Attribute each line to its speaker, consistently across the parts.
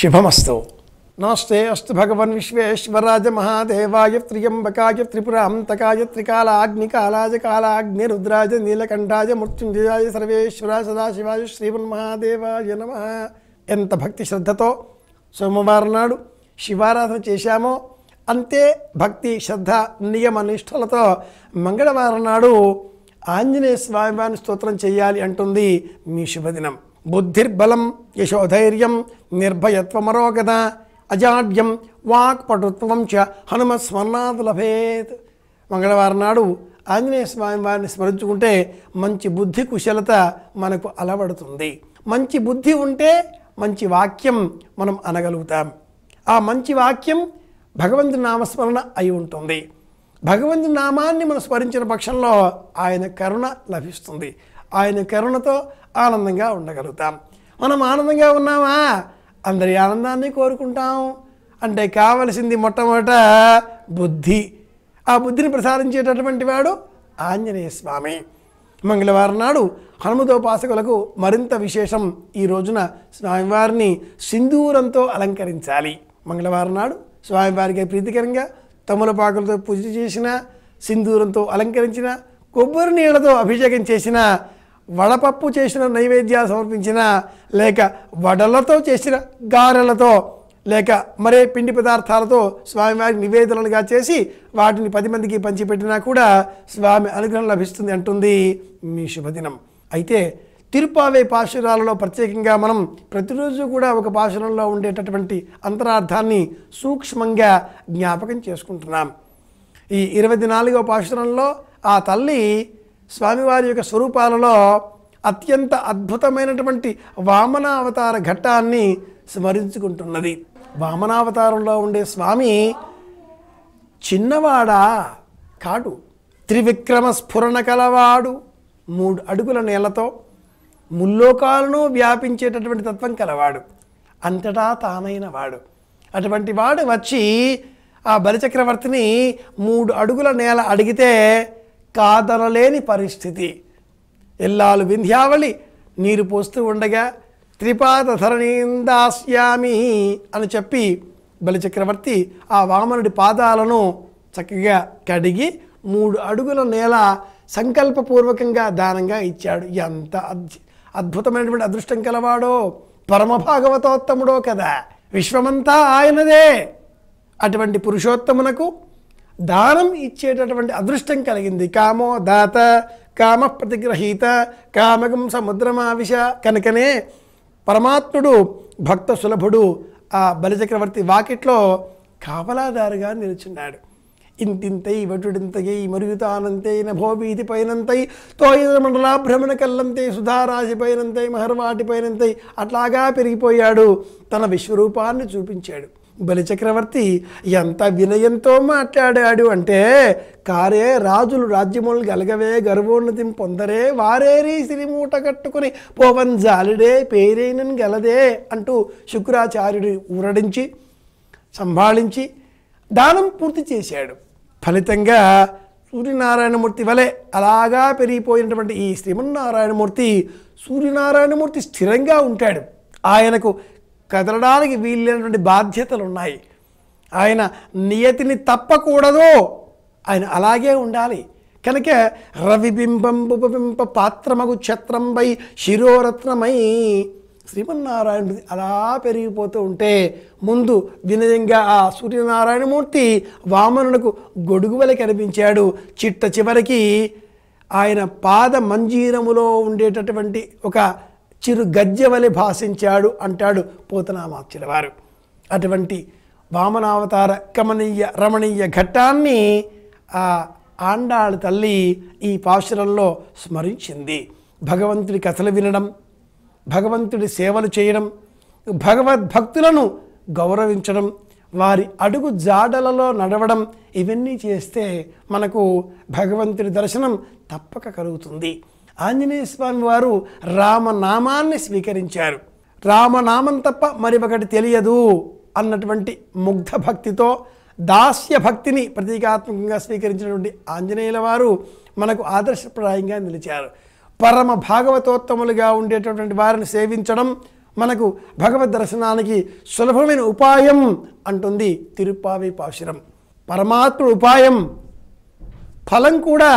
Speaker 1: శుభమస్తు. నమస్తే అస్తు భగవన్ విశ్వేశ్వరాజ మహాదేవాయ త్ర్యంబకాయ త్రిపురాంతకాయ త్రికాలాగ్నికాలాయ కాలాగ్నిరుద్రాయ నీలకంఠాయ మృత్యుంజయాయ సర్వేశ్వరాయ సదాశివాయ శ్రీమన్మహాదేవాయ నమః. ఎంత భక్తి శ్రద్ధతో సోమవారం నాడు శివారాధన చేశామో అంతే భక్తి శ్రద్ధ నియమ నిష్ఠలతో మంగళవారం నాడు ఆంజనేయ స్వామివారిని స్తోత్రం చేయాలి అంటుంది మీ శుభదినం. బుద్ధిర్బలం యశోధైర్యం నిర్భయత్వమరోగత అజాడ్యం వాక్పటుత్వం చ హనుమస్మరణాత్ లభేత్. మంగళవారం నాడు ఆంజనేయ స్వామి వారిని స్మరించుకుంటే మంచి బుద్ధి కుశలత మనకు అలవడుతుంది. మంచి బుద్ధి ఉంటే మంచి వాక్యం మనం అనగలుగుతాం. ఆ మంచి వాక్యం భగవంతుని నామస్మరణ అయి ఉంటుంది. భగవంతుని నామాన్ని మనం స్మరించిన పక్షంలో ఆయన కరుణ లభిస్తుంది. ఆయన కరుణతో ఆనందంగా ఉండగలుగుతాం. మనం ఆనందంగా ఉన్నామా? అందరి ఆనందాన్ని కోరుకుంటాం. అంటే కావలసింది మొట్టమొదట బుద్ధి. ఆ బుద్ధిని ప్రసాదించేటటువంటి వాడు ఆంజనేయ స్వామి. మంగళవారం నాడు హనుమతోపాసకులకు మరింత విశేషం. ఈ రోజున స్వామివారిని సింధూరంతో అలంకరించాలి. మంగళవారం నాడు స్వామివారికి ప్రీతికరంగా తమలపాకులతో పూజ చేసిన, సింధూరంతో అలంకరించిన, కొబ్బరి నీళ్లతో అభిషేకం చేసిన, వడపప్పు చేసిన నైవేద్యాలు సమర్పించిన, లేక వడలతో చేసిన గారెలతో, లేక మరే పిండి పదార్థాలతో స్వామివారికి నివేదనలుగా చేసి వాటిని 10 మందికి పంచిపెట్టినా కూడా స్వామి అనుగ్రహం లభిస్తుంది అంటుంది మీ శుభదినం. అయితే తిరుపావై పాశురాలలో ప్రత్యేకంగా మనం ప్రతిరోజు కూడా ఒక పాశురంలో ఉండేటటువంటి అంతరార్థాన్ని సూక్ష్మంగా జ్ఞాపకం చేసుకుంటున్నాం. ఈ 24వ పాశురంలో ఆ తల్లి స్వామివారి యొక్క స్వరూపాలలో అత్యంత అద్భుతమైనటువంటి వామనావతార ఘట్టాన్ని స్మరించుకుంటున్నది. వామనావతారంలో ఉండే స్వామి చిన్నవాడా కాడు, త్రివిక్రమ స్ఫురణ కలవాడు, 3 అడుగుల నేలతో ముల్లోకాలను వ్యాపించేటటువంటి తత్వం కలవాడు, అంతటా తానైన వాడు. అటువంటి వాడు వచ్చి ఆ బలిచక్రవర్తిని 3 అడుగుల నేల అడిగితే కాదనలేని పరిస్థితి. ఎల్లాలు వింధ్యావళి నీరు పోస్తూ ఉండగా త్రిపాద ధరణీందాస్యామి అని చెప్పి బలిచక్రవర్తి ఆ వామనుడి పాదాలను చక్కగా కడిగి 3 అడుగుల నేల సంకల్పపూర్వకంగా దానంగా ఇచ్చాడు. ఎంత అద్భుతమైనటువంటి అదృష్టం కలవాడో, పరమ భాగవతోత్తముడో కదా. విశ్వమంతా ఆయనదే. అటువంటి పురుషోత్తమునకు దానం ఇచ్చేటటువంటి అదృష్టం కలిగింది. కామో దాత కామ ప్రతిగ్రహీత కామకం సముద్రమావిష. కనుకనే పరమాత్ముడు భక్త సులభుడు ఆ బలిచక్రవర్తి వాకిట్లో కాపలాదారుగా నిలుచున్నాడు. ఇంతింతై వటుడింతై మరుగుతానంతై నభోవీతి పైనంతై తోయిన మండలాభ్రమణ కల్లంతై సుధారాశి పైనంతై మహర్వాటి పైనంతై అట్లాగా పెరిగిపోయాడు. తన విశ్వరూపాన్ని చూపించాడు. బలిచక్రవర్తి ఎంత వినయంతో మాట్లాడాడు అంటే, కారే రాజులు రాజ్యములు గలగవే గర్వోన్నతిం పొందరే వారేరి సిరిమూట కట్టుకుని పోవంజాలిడే పేరైనన్ గలదే అంటూ శుక్రాచార్యుడు ఊరడించి సంభాళించి దానం పూర్తి చేశాడు. ఫలితంగా సూర్యనారాయణమూర్తి వలె అలాగా పెరిగిపోయినటువంటి ఈ శ్రీమన్నారాయణమూర్తి సూర్యనారాయణమూర్తి స్థిరంగా ఉంటాడు. ఆయనకు కదలడానికి వీలైనటువంటి బాధ్యతలు ఉన్నాయి. ఆయన నియతిని తప్పకూడదు. ఆయన అలాగే ఉండాలి. కనుక రవిబింబం ఉపబింబ పాత్రమగు ఛత్రంపై శిరోరత్నమై శ్రీమన్నారాయణుడి అలా పెరిగిపోతూ ఉంటే ముందు వినయంగా ఆ సూర్యనారాయణమూర్తి వామనునకు గొడుగు వలె కనిపించాడు. చిట్ట చివరికి ఆయన పాద మంజీరములో ఉండేటటువంటి ఒక చిరు గజ్జె వలె భాషించాడు అంటాడు పోతనామాత్యుల వారు. అటువంటి వామనావతార కమనీయ రమణీయ ఘట్టాన్ని ఆ ఆండాళ్ తల్లి ఈ పాశురంలో స్మరించింది. భగవంతుడి కథలు వినడం, భగవంతుడి సేవలు చేయడం, భగవద్భక్తులను గౌరవించడం, వారి అడుగు జాడలలో నడవడం, ఇవన్నీ చేస్తే మనకు భగవంతుడి దర్శనం తప్పక కలుగుతుంది. ఆంజనేయ స్వామి వారు రామనామాన్ని స్వీకరించారు. రామనామం తప్ప మరి ఒకటి తెలియదు అన్నటువంటి ముగ్ధ భక్తితో దాస్య భక్తిని ప్రతీకాత్మకంగా స్వీకరించినటువంటి ఆంజనేయుల వారు మనకు ఆదర్శప్రాయంగా నిలిచారు. పరమ భాగవతోత్తములుగా ఉండేటటువంటి వారిని సేవించడం, మనకు భగవద్ దర్శనానికి సులభమైన ఉపాయం అంటుంది తిరుప్పావై పాశురం. పరమాత్ముడు ఉపాయం, ఫలం కూడా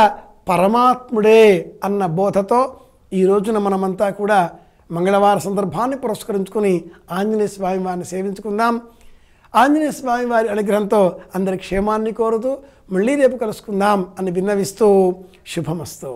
Speaker 1: పరమాత్ముడే అన్న బోధతో ఈ రోజున మనమంతా కూడా మంగళవార సందర్భాన్ని పురస్కరించుకొని ఆంజనేయ స్వామి వారిని సేవించుకుందాం. ఆంజనేయ స్వామి వారి అనుగ్రహంతో అందరి క్షేమాన్ని కోరుతూ మళ్ళీ రేపు కలుసుకుందాం అని విన్నవిస్తూ శుభమస్తు.